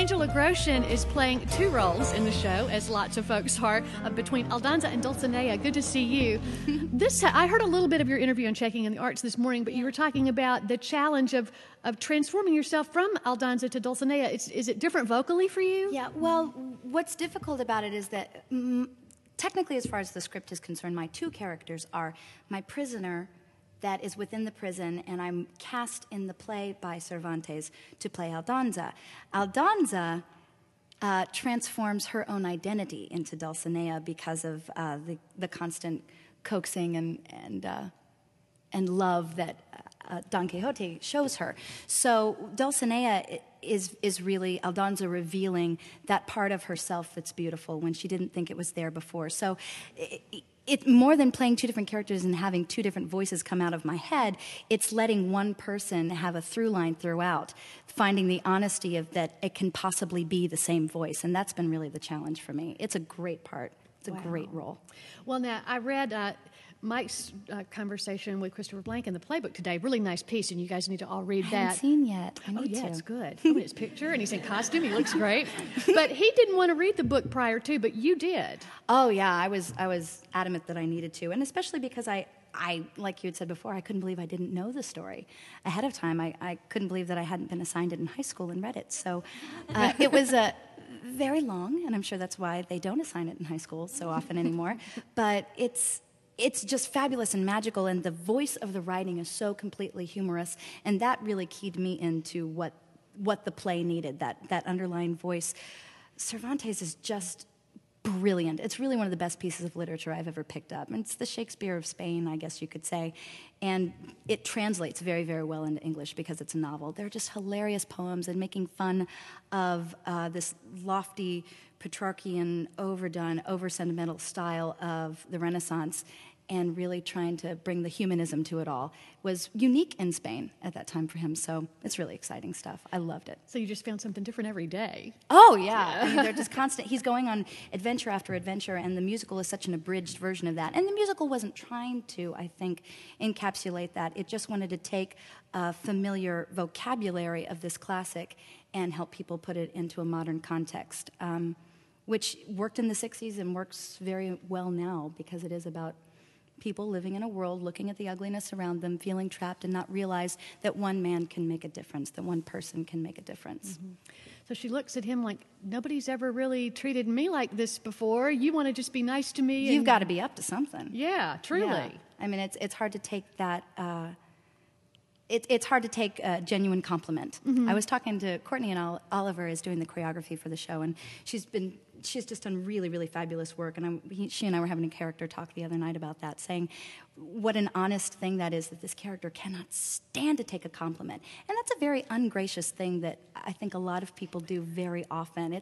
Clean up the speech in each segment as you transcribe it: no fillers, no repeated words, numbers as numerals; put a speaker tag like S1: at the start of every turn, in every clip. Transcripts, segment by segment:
S1: Angela Grosjean is playing two roles in the show, as lots of folks are, between Aldonza and Dulcinea. Good to see you. I heard a little bit of your interview on Checking in the Arts this morning, but you were talking about the challenge of transforming yourself from Aldonza to Dulcinea. Is it different vocally for you?
S2: Yeah, well, what's difficult about it is that technically, as far as the script is concerned, my two characters are my prisoner that is within the prison, and I'm cast in the play by Cervantes to play Aldonza. Aldonza transforms her own identity into Dulcinea because of the constant coaxing and love that Don Quixote shows her. So Dulcinea is really Aldonza revealing that part of herself that's beautiful when she didn't think it was there before. So it more than playing two different characters and having two different voices come out of my head, it's letting one person have a through line throughout, finding the honesty of that it can possibly be the same voice, and that's been really the challenge for me. It's a great part. It's a great role.
S1: Well, now, I read Mike's conversation with Christopher Blank in the playbook today. Really nice piece, and you guys need to all read that.
S2: I haven't seen yet. I need to.
S1: It's good. Look at his picture, and he's in costume. He looks great. But he didn't want to read the book prior to, but you did.
S2: Oh, yeah. I was adamant that I needed to, and especially because I, like you had said before, I couldn't believe I didn't know the story ahead of time. I couldn't believe that I hadn't been assigned it in high school and read it. So it was very long, and I'm sure that's why they don't assign it in high school so often anymore. But it's just fabulous and magical, and the voice of the writing is so completely humorous, and that really keyed me into what the play needed, that underlying voice. Cervantes is just brilliant. It's really one of the best pieces of literature I've ever picked up. And it's the Shakespeare of Spain, I guess you could say. And it translates very, very well into English because it's a novel. They're just hilarious poems, and making fun of this lofty, Petrarchian, overdone, over-sentimental style of the Renaissance, and really trying to bring the humanism to it all was unique in Spain at that time for him. So it's really exciting stuff. I loved it.
S1: So you just found something different every day.
S2: Oh, yeah. I mean, they're just constant. He's going on adventure after adventure, and the musical is such an abridged version of that. And the musical wasn't trying to, I think, encapsulate that. It just wanted to take a familiar vocabulary of this classic and help people put it into a modern context, which worked in the 60s and works very well now because it is about people living in a world, looking at the ugliness around them, feeling trapped, and not realize that one man can make a difference, that one person can make a difference.
S1: Mm-hmm. So she looks at him like, nobody's ever really treated me like this before. You want to just be nice to me?
S2: You've got to be up to something.
S1: Yeah, truly. Yeah.
S2: I mean, it's hard to take that... It's hard to take a genuine compliment. Mm-hmm. I was talking to Courtney, and Oliver is doing the choreography for the show, and she's just done really, really fabulous work. And she and I were having a character talk the other night about that, saying what an honest thing that is, that this character cannot stand to take a compliment. And that's a very ungracious thing that I think a lot of people do very often.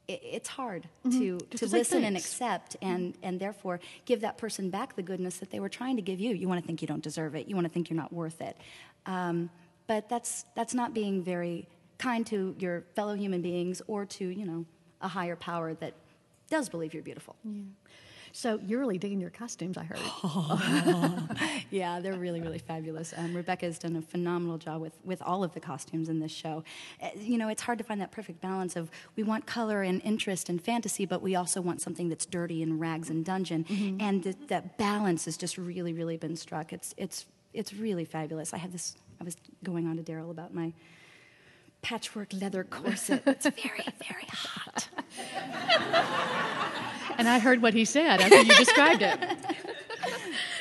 S2: It's hard to listen and accept and therefore give that person back the goodness that they were trying to give you. You want to think you don't deserve it. You want to think you're not worth it. But that's not being very kind to your fellow human beings or to, a higher power that does believe you're beautiful.
S1: Yeah. So you're really digging your costumes, I heard.
S2: Yeah, they're really, really fabulous. Rebecca has done a phenomenal job with all of the costumes in this show. It's hard to find that perfect balance of we want color and interest and fantasy, but we also want something that's dirty and rags and dungeon. Mm-hmm. And that balance has just really, really been struck. It's really fabulous. I was going on to Daryl about my patchwork leather corset. It's very, very hot.
S1: And I heard what he said after you described it.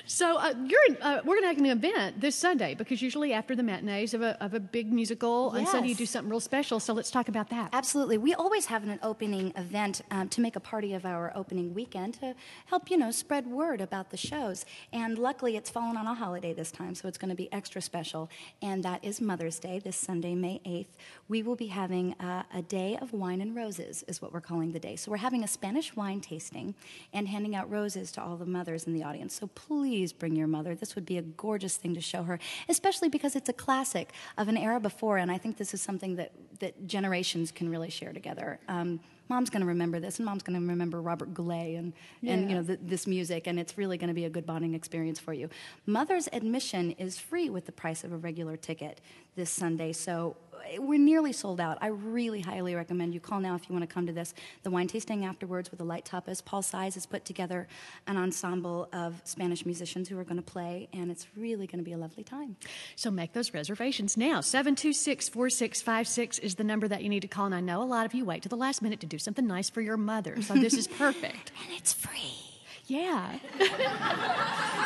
S1: So we're going to have an event this Sunday, because usually after the matinees of a big musical, on Sunday you do something real special. So let's talk about that.
S2: Absolutely. We always have an opening event to make a party of our opening weekend to help, spread word about the shows. And luckily it's fallen on a holiday this time, so it's going to be extra special. And that is Mother's Day, this Sunday, May 8th. We will be having a day of wine and roses, is what we're calling the day. So we're having a Spanish wine tasting and handing out roses to all the mothers in the audience. So please bring your mother. This would be a gorgeous thing to show her, especially because it's a classic of an era before, and I think this is something that generations can really share together. Mom's going to remember this, and Mom's going to remember Robert Goulet and this music, and it's really going to be a good bonding experience for you. Mother's admission is free with the price of a regular ticket this Sunday, so we're nearly sold out. I really highly recommend you call now if you want to come to this. The wine tasting afterwards with the light tapas. Paul Size has put together an ensemble of Spanish musicians who are going to play, and it's really going to be a lovely time.
S1: So make those reservations now. 726-4656 is the number that you need to call, and I know a lot of you wait to the last minute to do something nice for your mother, so this is perfect.
S2: And it's free.
S1: Yeah.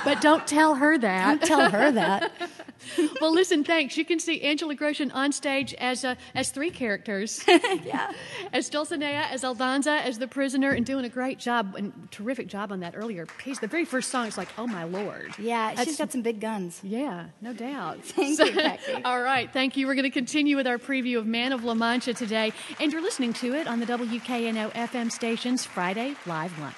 S1: But don't tell her that.
S2: Don't tell her that.
S1: Well, listen, thanks. You can see Angela Ingersoll on stage as three characters.
S2: Yeah.
S1: As Dulcinea, as Aldonza, as the prisoner, and doing a great job, and terrific job on that earlier piece. The very first song is like, oh, my Lord.
S2: Yeah, she's got some big guns.
S1: Yeah, no doubt.
S2: Thank you, Kacky.
S1: All right, thank you. We're going to continue with our preview of Man of La Mancha today, and you're listening to it on the WKNO FM station's Friday Live Lunch.